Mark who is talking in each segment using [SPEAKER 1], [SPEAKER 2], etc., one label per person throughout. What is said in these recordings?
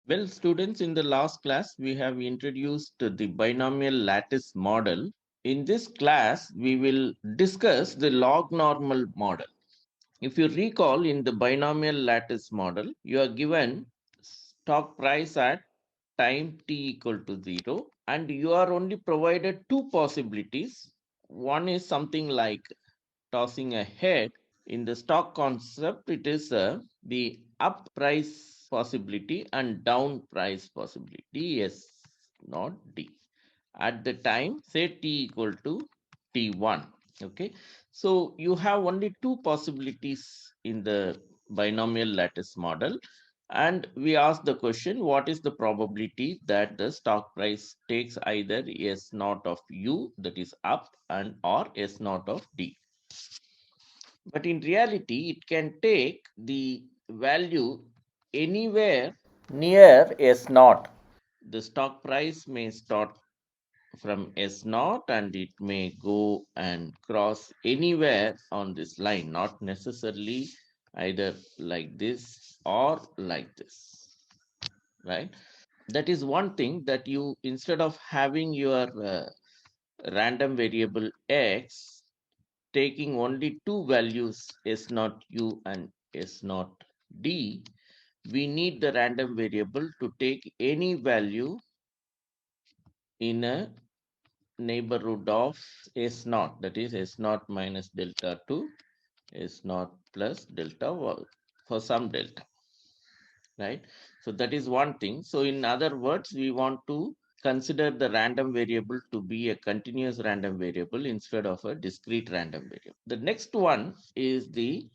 [SPEAKER 1] Well, students, in the last class, we have introduced the binomial lattice model. In this class, we will discuss the log normal model. If you recall, in the binomial lattice model, you are given stock price at time t equal to 0, and you are only provided two possibilities. One is something like tossing a head. In the stock concept, it is the up price possibility and down price possibility, yes, not D. At the time, say t equal to t1. Okay, so you have only two possibilities in the binomial lattice model. And we ask the question, what is the probability that the stock price takes either S naught of U, that is up, and or S naught of D? But in reality, it can take the value anywhere near S naught. The stock price may start from S naught and it may go and cross anywhere on this line, not necessarily either like this or like this, right? That is one thing, that you, instead of having your random variable X, taking only two values S naught U and S naught D, we need the random variable to take any value in a neighborhood of S naught, that is S naught minus delta to S naught plus delta for some delta, right? So that is one thing. So in other words, we want to consider the random variable to be a continuous random variable instead of a discrete random variable. The next one is the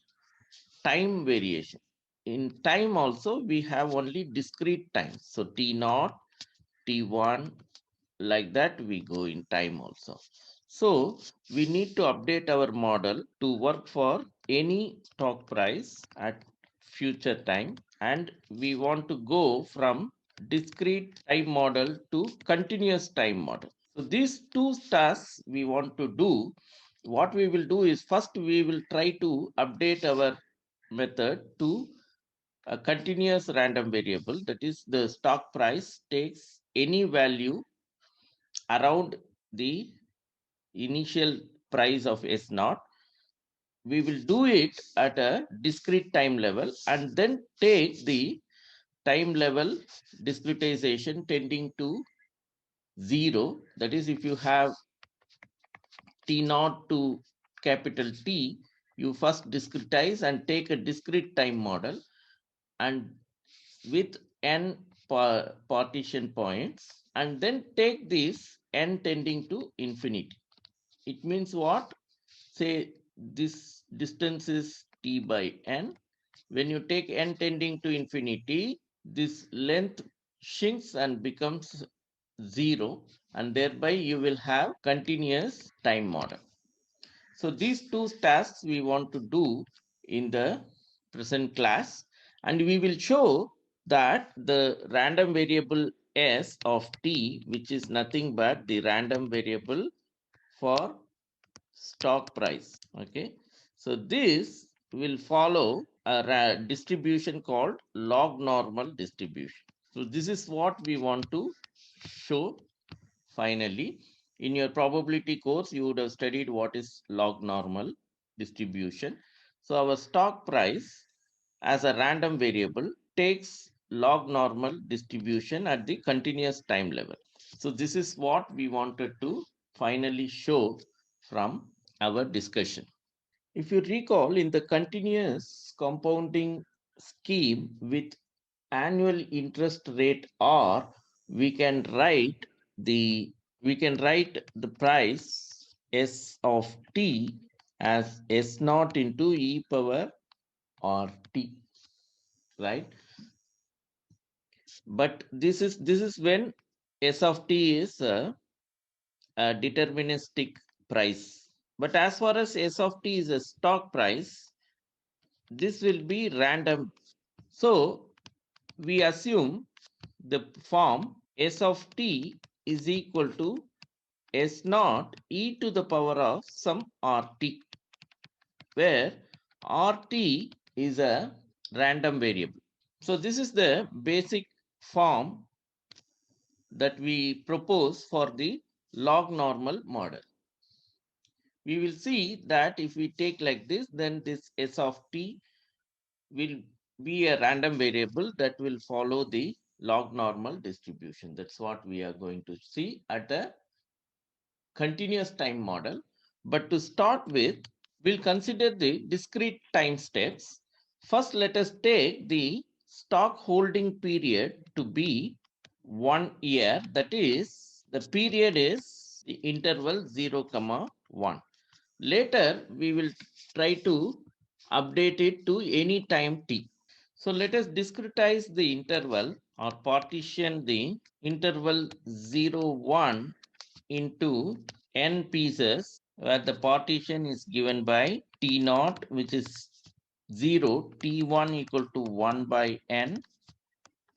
[SPEAKER 1] time variation. In time also, we have only discrete time. So T naught, T1, like that we go in time also. So we need to update our model to work for any stock price at future time, and we want to go from discrete time model to continuous time model. So these two tasks we want to do. What we will do is, first we will try to update our method to a continuous random variable, that is the stock price takes any value around the initial price of S naught. We will do it at a discrete time level and then take the time level discretization tending to 0. That is, if you have T naught to capital T, you first discretize and take a discrete time model, and with n partition points, and then take this n tending to infinity. It means what? Say this distance is t by n. When you take n tending to infinity, this length shrinks and becomes 0, and thereby you will have continuous time model. So these two tasks we want to do in the present class, and we will show that the random variable S of t, which is nothing but the random variable for stock price. Okay, so this will follow a distribution called log normal distribution. So this is what we want to show. Finally, in your probability course, you would have studied what is log normal distribution. So our stock price as a random variable takes log normal distribution at the continuous time level. So this is what we wanted to finally show from our discussion. If you recall, in the continuous compounding scheme with annual interest rate R, we can write the price S of t as S naught into e power R t, right? But this is when S of t is a deterministic price. But as far as S of t is a stock price, this will be random. So we assume the form S of t is equal to S naught e to the power of some RT, where RT is a random variable. So this is the basic form that we propose for the log normal model. We will see that if we take like this, then this S of t will be a random variable that will follow the log normal distribution. That's what we are going to see at the continuous time model. But to start with, we'll consider the discrete time steps. First, let us take the stock holding period to be 1 year. That is, the period is the interval 0, 1. Later, we will try to update it to any time t. So let us discretize the interval or partition the interval 0, 1 into n pieces, where the partition is given by t naught, which is 0, t1 equal to 1 by n,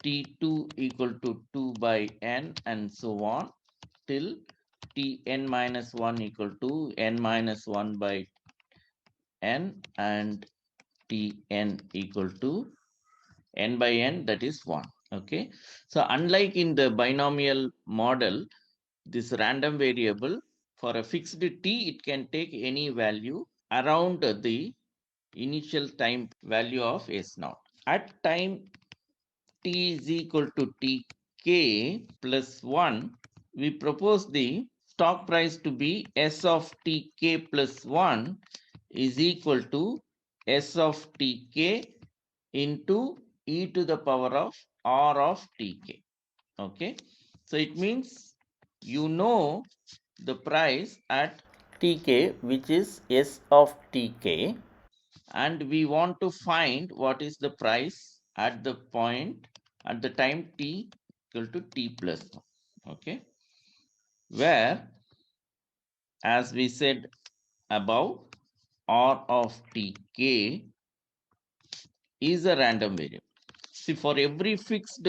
[SPEAKER 1] t2 equal to 2 by n, and so on till tn minus 1 equal to n minus 1 by n, and tn equal to n by n, that is 1. Okay, so unlike in the binomial model, this random variable for a fixed t, it can take any value around the initial time value of s naught. At time t is equal to tk plus 1, we propose the stock price to be s of tk plus 1 is equal to s of tk into e to the power of r of tk. Okay, so it means you know the price at tk, which is s of tk, and we want to find what is the price at the point at the time t equal to t plus 1. Okay, where, as we said above, r of tk is a random variable. See, for every fixed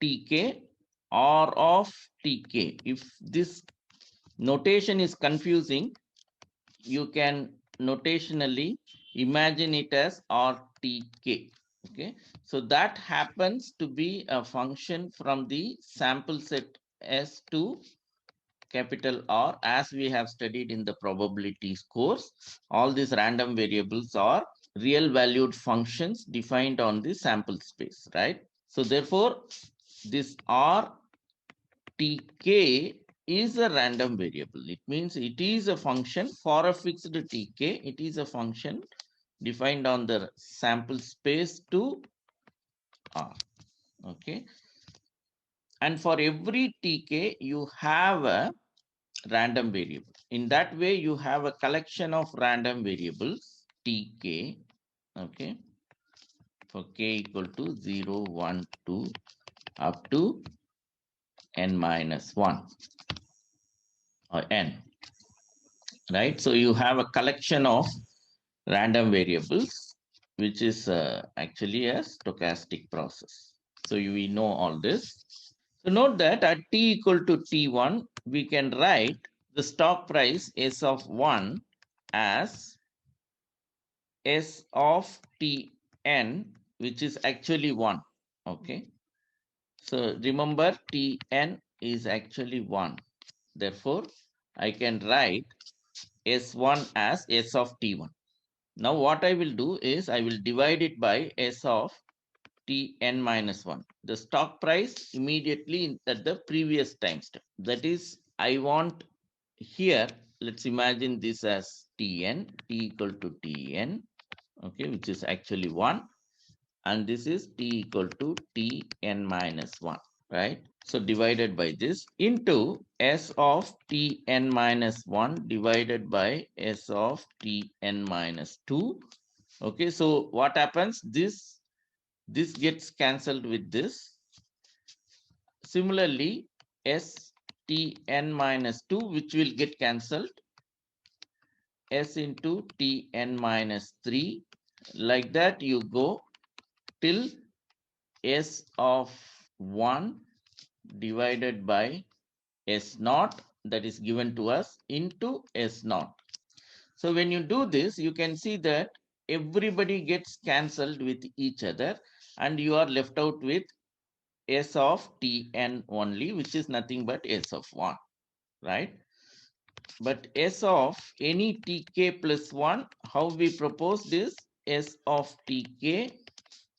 [SPEAKER 1] tk, r of tk, if this notation is confusing, you can notationally imagine it as rtk. Okay, so that happens to be a function from the sample set S to capital R, as we have studied in the probabilities course. All these random variables are real valued functions defined on the sample space, right? So therefore, this r tk is a random variable. It means it is a function for a fixed tk. It is a function defined on the sample space to r. Okay, and for every tk you have a random variable. In that way, you have a collection of random variables tk. Okay, for k equal to 0, 1, 2 up to n minus 1 or n, right? So you have a collection of random variables, which is actually a stochastic process. So we know all this. So note that at t equal to t1, we can write the stock price s of 1 as s of tn, which is actually 1. Okay, so remember, tn is actually 1. Therefore, I can write s1 as s of t1. Now what I will do is I will divide it by s of tn minus 1, the stock price immediately at the previous time step. That is, I want here, let's imagine this as tn, t equal to tn, okay, which is actually 1, and this is t equal to tn minus 1, right? So divided by this into s of tn minus 1 divided by s of tn minus 2. Okay, so what happens? This gets cancelled with this. Similarly, s tn minus 2, which will get cancelled, s into tn minus 3. Like that, you go till s of 1 divided by s naught, that is given to us, into s naught. So when you do this, you can see that everybody gets cancelled with each other, and you are left out with S of Tn only, which is nothing but S of 1, right? But S of any Tk plus 1, how we propose this? S of Tk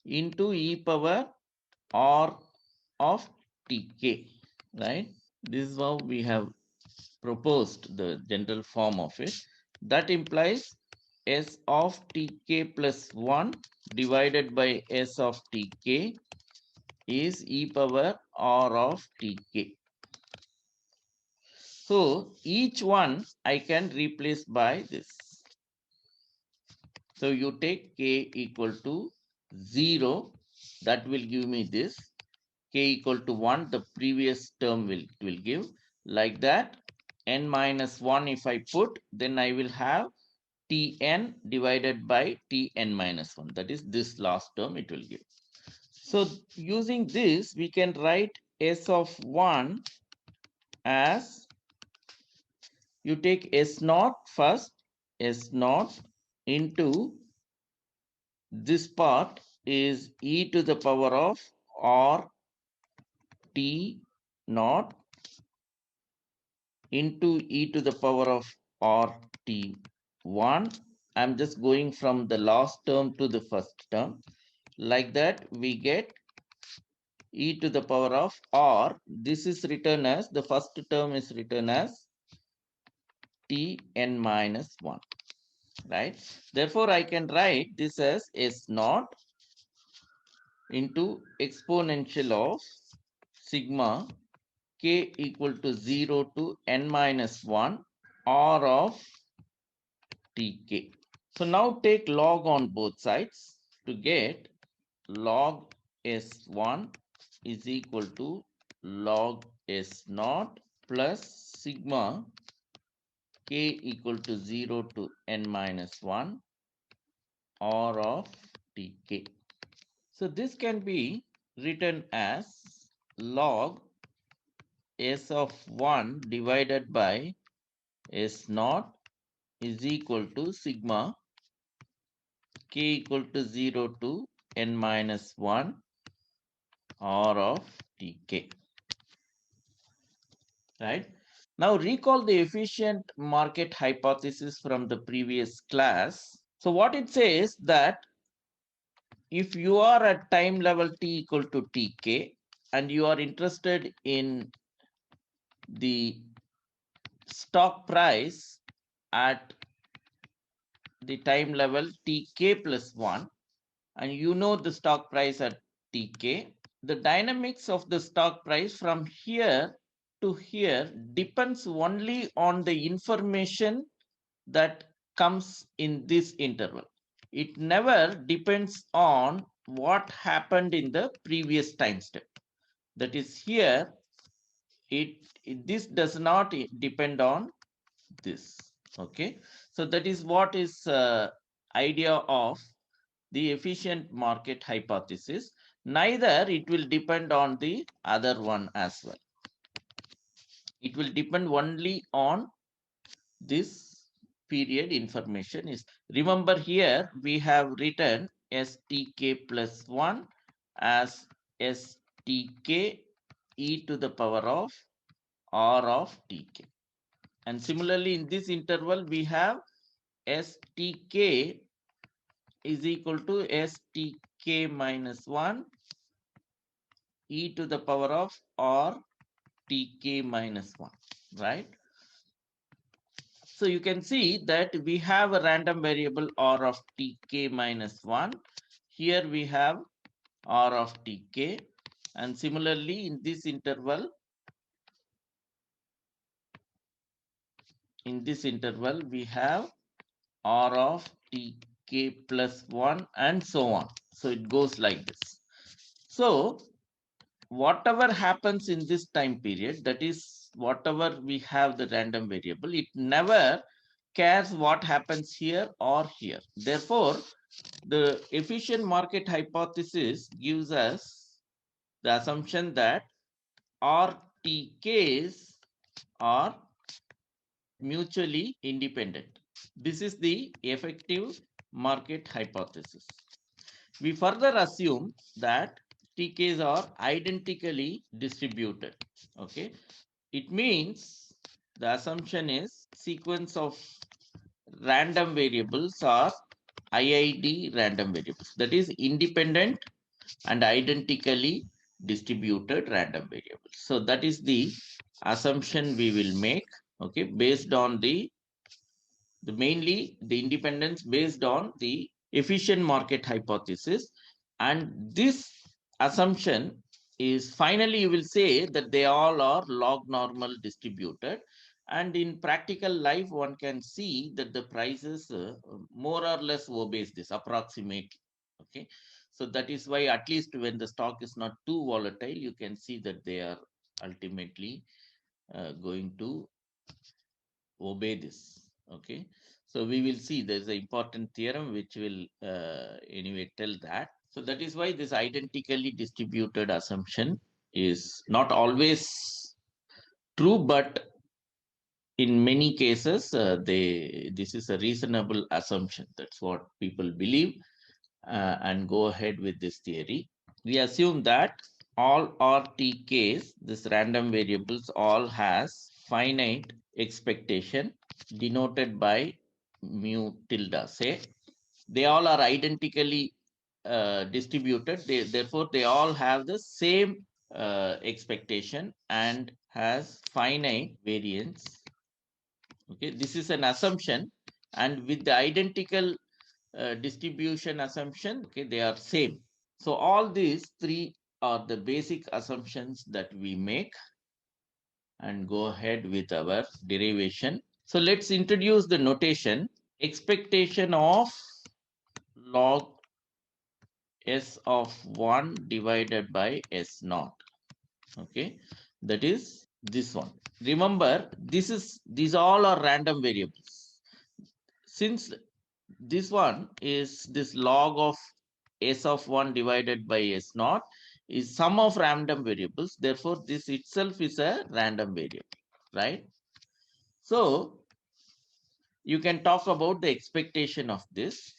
[SPEAKER 1] into e power R of Tk, right? This is how we have proposed the general form of it. That implies S of Tk plus 1 divided by S of Tk is e power R of Tk. So each one I can replace by this. So you take k equal to 0, that will give me this. K equal to 1, the previous term will give. Like that, n minus 1 if I put, then I will have Tn divided by Tn minus 1. That is this last term it will give. So using this, we can write S of 1 as, you take S naught first, S naught into this part is e to the power of R T naught into e to the power of RT1. I'm just going from the last term to the first term. Like that, we get e to the power of R. This is written as, the first term is written as Tn minus 1, right? Therefore, I can write this as S naught into exponential of sigma k equal to 0 to n minus 1 R of Tk. So now take log on both sides to get log S1 is equal to log S0 plus sigma k equal to 0 to n minus 1 R of Tk. So this can be written as log S of 1 divided by S0 is equal to sigma k equal to 0 to n minus 1 R of Tk, right? Now recall the efficient market hypothesis from the previous class. So what it says that if you are at time level t equal to Tk and you are interested in the stock price at the time level Tk plus 1, and you know the stock price at Tk, the dynamics of the stock price from here to here depends only on the information that comes in this interval. It never depends on what happened in the previous time step. That is here, this does not depend on this. Okay, so that is what is idea of the efficient market hypothesis. Neither it will depend on the other one as well. It will depend only on this period information. Is, remember here we have written Stk plus 1 as Stk e to the power of R of Tk. And similarly in this interval we have Stk is equal to Stk minus 1 e to the power of R Tk minus 1, right? So you can see that we have a random variable R of Tk minus 1. Here we have R of Tk. And similarly in this interval, we have R of Tk plus 1 and so on. So it goes like this. So whatever happens in this time period, that is whatever we have the random variable, it never cares what happens here or here. Therefore, the efficient market hypothesis gives us the assumption that RTKs are mutually independent. This is the effective market hypothesis. We further assume that TKs are identically distributed. Okay, it means the assumption is sequence of random variables are IID random variables, that is independent and identically distributed random variables. So that is the assumption we will make, okay, based on the mainly the independence based on the efficient market hypothesis. And this assumption is finally you will say that they all are log normal distributed, and in practical life one can see that the prices more or less obeys this approximately. Okay, so that is why at least when the stock is not too volatile, you can see that they are ultimately going to obey this. Okay, so we will see there's an important theorem which will anyway tell that. So that is why this identically distributed assumption is not always true, but in many cases this is a reasonable assumption. That's what people believe, and go ahead with this theory. We assume that all RTKs, this random variables, all has finite expectation denoted by mu tilde. Say they all are identically distributed. Therefore, they all have the same expectation and has finite variance. Okay, this is an assumption, and with the identical distribution assumption, okay, they are same. So all these three are the basic assumptions that we make, and go ahead with our derivation. So let's introduce the notation. Expectation of log s of 1 divided by s naught. Okay, that is this one. Remember, these all are random variables. Since this one is this log of s of 1 divided by s naught is sum of random variables, therefore this itself is a random variable, right? So you can talk about the expectation of this.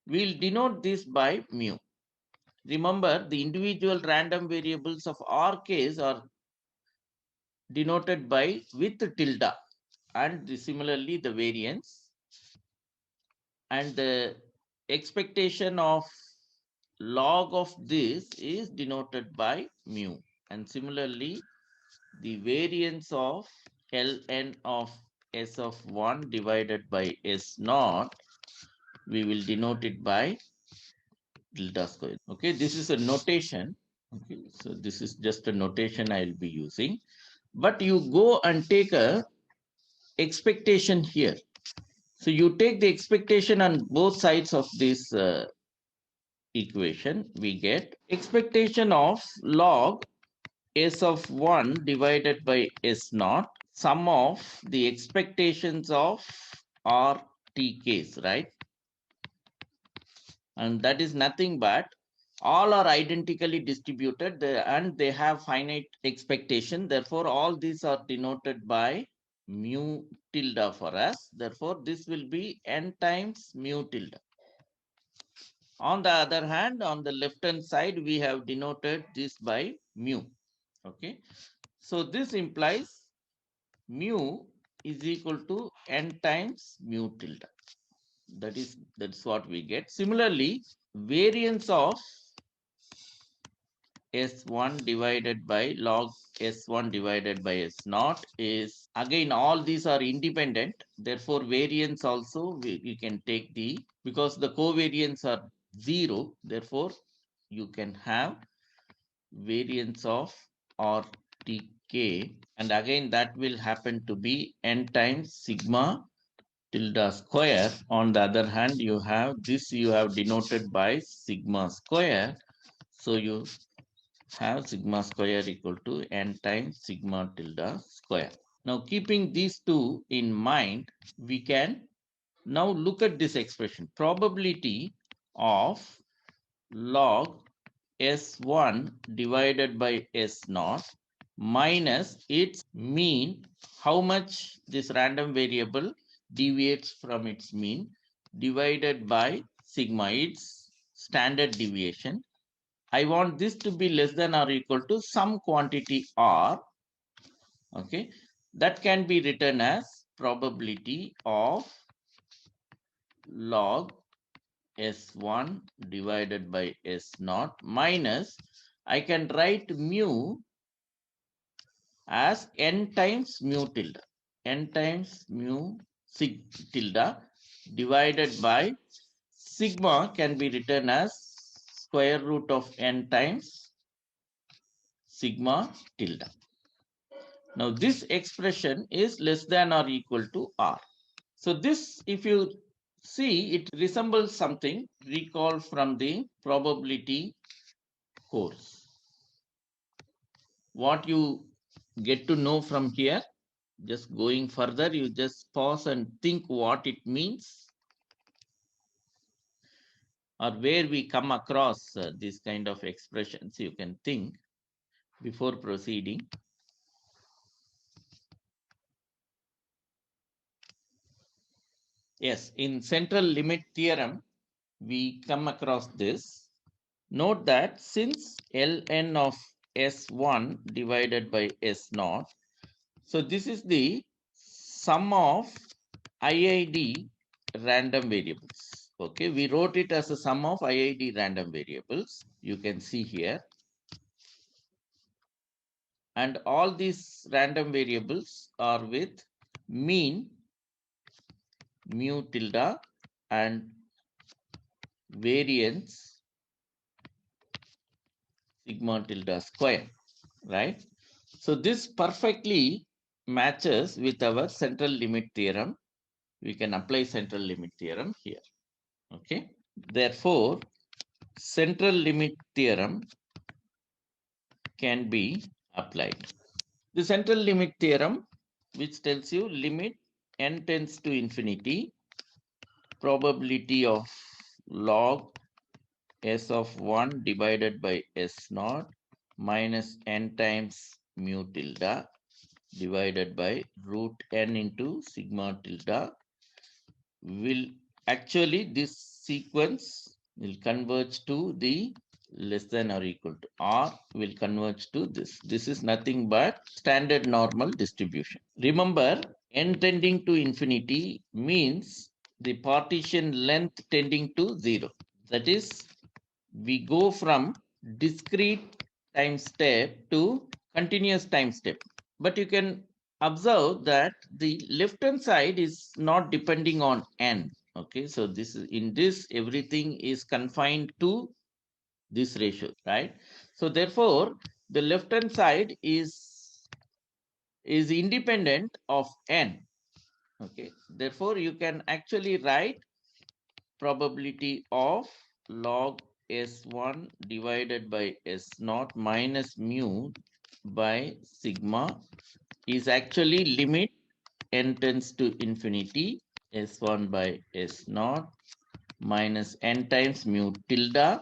[SPEAKER 1] We'll denote this by mu. Remember, the individual random variables of our case are denoted by with tilde, and similarly the variance, and the expectation of log of this is denoted by mu, and similarly the variance of ln of s of 1 divided by s naught, we will denote it by tilde square. Okay, this is a notation. Okay, so this is just a notation I will be using, but you go and take a expectation here. So you take the expectation on both sides of this equation. We get expectation of log s of 1 divided by s naught, sum of the expectations of RTKs, right? And that is nothing but all are identically distributed and they have finite expectation. Therefore, all these are denoted by mu tilde for us. Therefore, this will be n times mu tilde. On the other hand, on the left hand side, we have denoted this by mu. Okay, so this implies mu is equal to n times mu tilde. That's what we get. Similarly, variance of S1 divided by log S1 divided by S naught is, again, all these are independent. Therefore, variance also we can take the, because the covariance are 0. Therefore, you can have variance of RTK, and again that will happen to be n times sigma tilde square. On the other hand, you have this, you have denoted by sigma square. So you have sigma square equal to n times sigma tilde square. Now, keeping these two in mind, we can now look at this expression. Probability of log S1 divided by S naught minus its mean, how much this random variable deviates from its mean, divided by sigma, its standard deviation. I want this to be less than or equal to some quantity R. Okay, that can be written as probability of log S1 divided by S0 minus, I can write mu as n times mu tilde, n times mu sig tilde divided by sigma can be written as square root of n times sigma tilde. Now this expression is less than or equal to R. So this, if you see, it resembles something recall from the probability course. What you get to know from here, just going further, you just pause and think what it means, or where we come across this kind of expressions. You can think before proceeding. Yes, in central limit theorem, we come across this. Note that since ln of S1 divided by S0, so this is the sum of IID random variables. Okay, we wrote it as a sum of IID random variables. You can see here. And all these random variables are with mean mu tilde and variance sigma tilde square, right? So this perfectly matches with our central limit theorem. We can apply central limit theorem here. Okay. Therefore, central limit theorem can be applied. The central limit theorem, which tells you limit n tends to infinity, probability of log s of 1 divided by s naught minus n times mu tilde divided by root n into sigma tilde will actually, this sequence will converge to the less than or equal to R will converge to this. This is nothing but standard normal distribution. Remember, n tending to infinity means the partition length tending to 0. That is, we go from discrete time step to continuous time step. But you can observe that the left hand side is not depending on n. Okay, so this is in this everything is confined to this ratio, right? So therefore, the left hand side is independent of n. Okay, therefore you can actually write probability of log S1 divided by S0 minus mu by sigma is actually limit n tends to infinity S1 by S0 minus n times mu tilde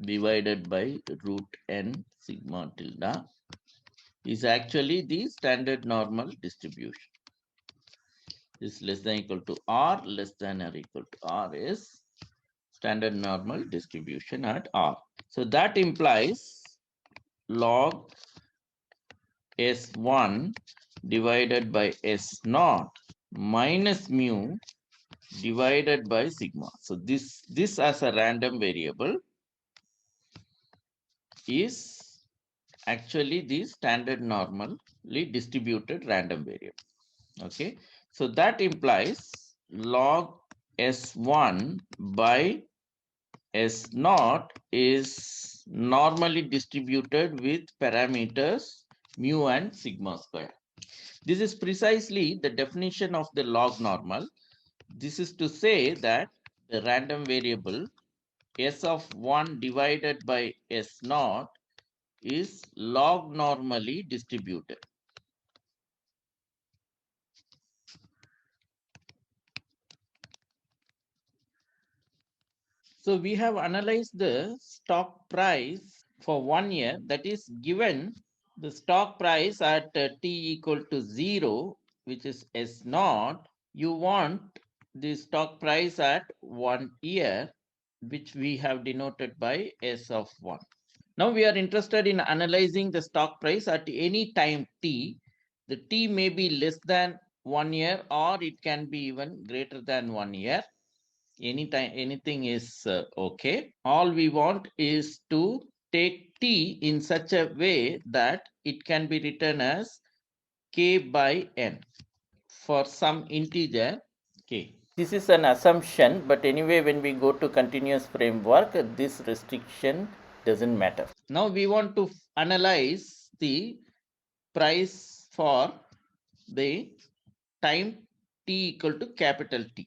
[SPEAKER 1] divided by root n sigma tilde is actually the standard normal distribution. This less than equal to R, less than or equal to R is standard normal distribution at R. So that implies log S1 divided by S0 minus mu divided by sigma. So this as a random variable is actually the standard normally distributed random variable. Okay. So that implies log S1 by S0 is normally distributed with parameters mu and sigma square. This is precisely the definition of the log normal. This is to say that the random variable S of 1 divided by S0 is log normally distributed. So we have analyzed the stock price for 1 year, that is given the stock price at t equal to 0, which is S naught. You want the stock price at 1 year, which we have denoted by S of 1. Now we are interested in analyzing the stock price at any time t. The t may be less than 1 year or it can be even greater than 1 year. Anytime anything is okay. All we want is to take t in such a way that it can be written as k by n for some integer k. This is an assumption, but anyway, when we go to continuous framework, this restriction doesn't matter. Now we want to analyze the price for the time t equal to capital T.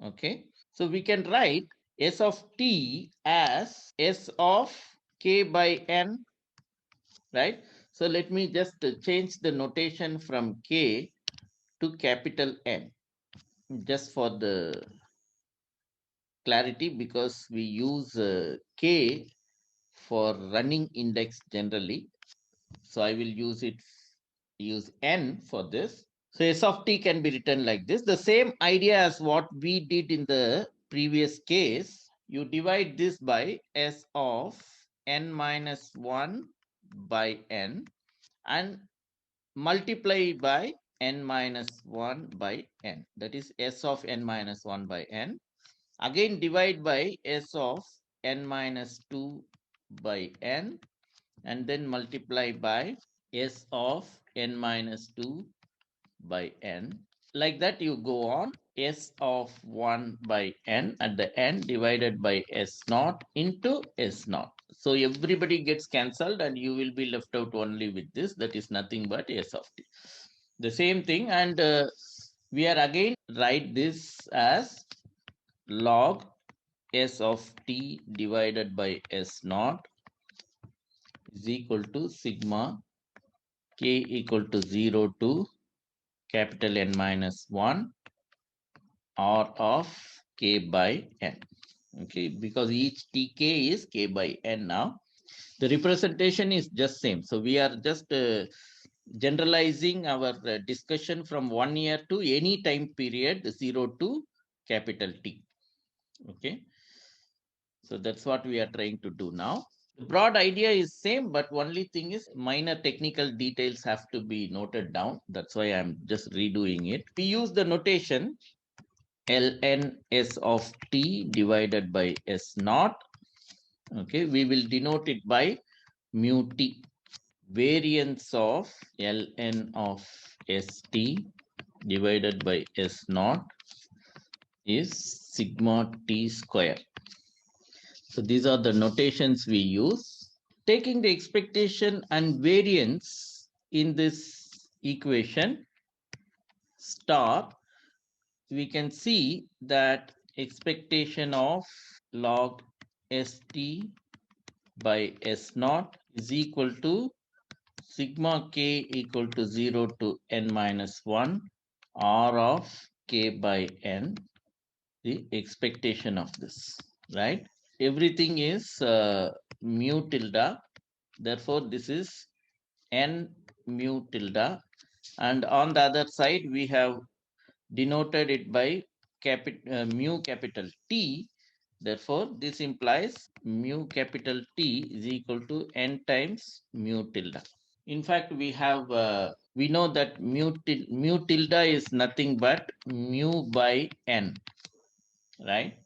[SPEAKER 1] Okay, so we can write s of t as s of k by n, right? So let me just change the notation from k to capital N just for the clarity, because we use k for running index generally. So I will use n for this. So s of t can be written like this. The same idea as what we did in the previous case. You divide this by s of n minus 1 by n and multiply by n minus 1 by n. That is s of n minus 1 by n. Again divide by s of n minus 2 by n and then multiply by s of n minus 2 by n. Like that you go on. S of 1 by n at the end divided by s naught into s naught. So everybody gets cancelled and you will be left out only with this. That is nothing but s of t. The same thing, and we are again write this as log s of t divided by s naught is equal to sigma k equal to 0 to capital N minus 1 r of k by n. Okay, because each tk is k by n now. The representation is just same. So we are just generalizing our discussion from 1 year to any time period 0 to capital T. Okay, so that's what we are trying to do now. The broad idea is same, but only thing is minor technical details have to be noted down. That's why I'm just redoing it. We use the notation ln s of t divided by s naught. Okay, we will denote it by mu t. Variance of ln of st divided by s naught is sigma t square. So these are the notations we use. Taking the expectation and variance in this equation star, we can see that expectation of log st by s naught is equal to sigma k equal to 0 to n minus 1 r of k by n, the expectation of this, right? Everything is mu tilde. Therefore, this is n mu tilde. And on the other side, we have denoted it by mu capital T. Therefore, this implies mu capital T is equal to n times mu tilde. In fact, we know that mu tilde is nothing but mu by n, right?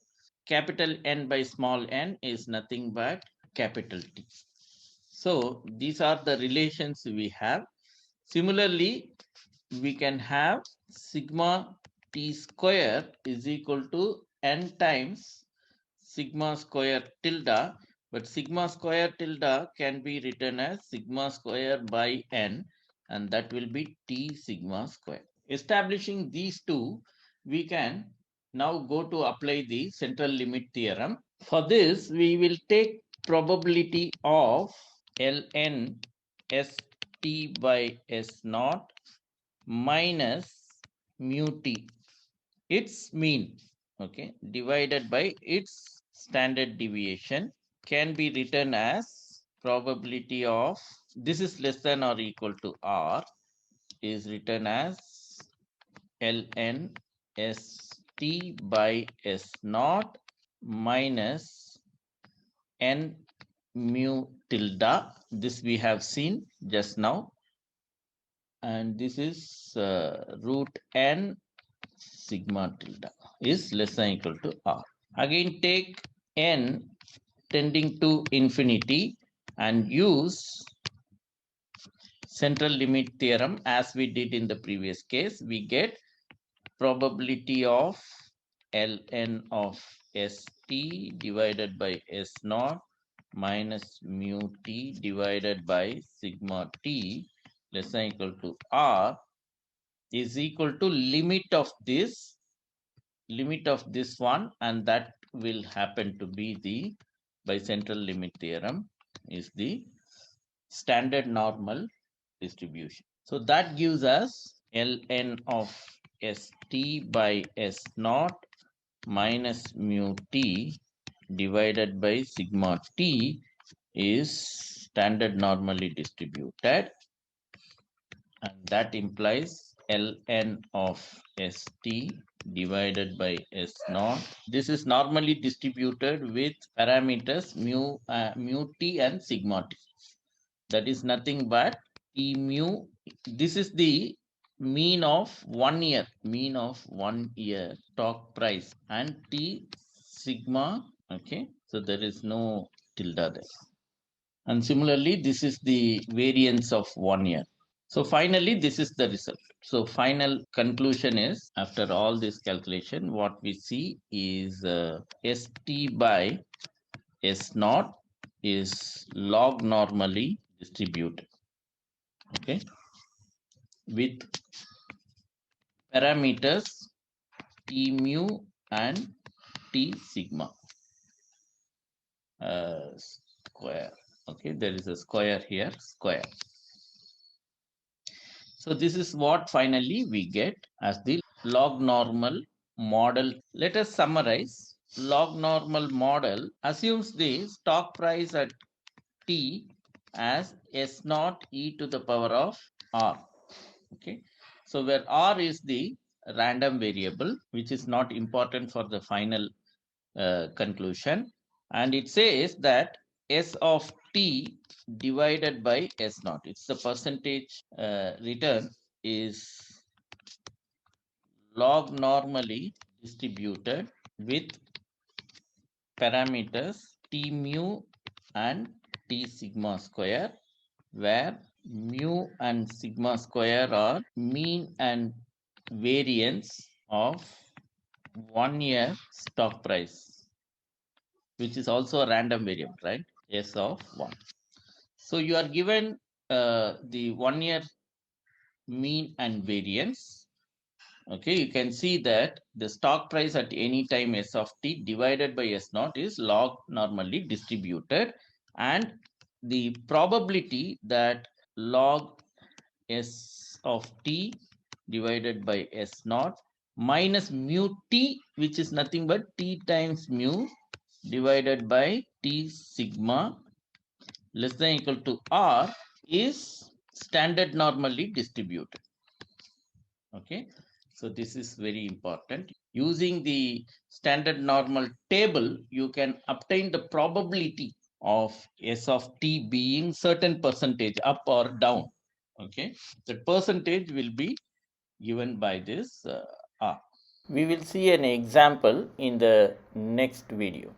[SPEAKER 1] Capital N by small n is nothing but capital T. So these are the relations we have. Similarly, we can have sigma t square is equal to n times sigma square tilde, but sigma square tilde can be written as sigma square by n, and that will be t sigma square. Establishing these two, we can now go to apply the central limit theorem. For this, we will take probability of ln st by s naught minus mu t, its mean, okay, divided by its standard deviation, can be written as probability of this is less than or equal to r is written as ln st by s naught minus n mu tilde. This we have seen just now. And this is root n sigma tilde is less than equal to r. Again, take n tending to infinity and use central limit theorem as we did in the previous case. We get probability of ln of st divided by s naught minus mu t divided by sigma t less than equal to r is equal to limit of this one, and that will happen to be the by central limit theorem is the standard normal distribution. So that gives us ln of st by s naught minus mu t divided by sigma t is standard normally distributed, and that implies ln of st divided by s naught. This is normally distributed with parameters mu t and sigma t. That is nothing but t mu. This is the mean of 1 year, stock price, and t sigma. Okay, so there is no tilde there. And similarly, this is the variance of 1 year. So finally, this is the result. So final conclusion is, after all this calculation, what we see is st by s naught is log normally distributed, okay, with parameters t mu and t sigma square. Okay, there is a square here, square. So this is what finally we get as the log normal model. Let us summarize. Log normal model assumes the stock price at t as s naught e to the power of r. Okay, so where r is the random variable, which is not important for the final conclusion, and it says that s of t divided by s naught, it's the percentage return, is log normally distributed with parameters t mu and t sigma square, where mu and sigma square are mean and variance of 1 year stock price, which is also a random variable, right? S of 1. So you are given the 1 year mean and variance. Okay, you can see that the stock price at any time s of t divided by s naught is log normally distributed, and the probability that log s of t divided by s naught minus mu t, which is nothing but t times mu divided by t sigma less than equal to r, is standard normally distributed. Okay, so this is very important. Using the standard normal table, you can obtain the probability of s of t being certain percentage up or down. Okay, the percentage will be given by this r. We will see an example in the next video.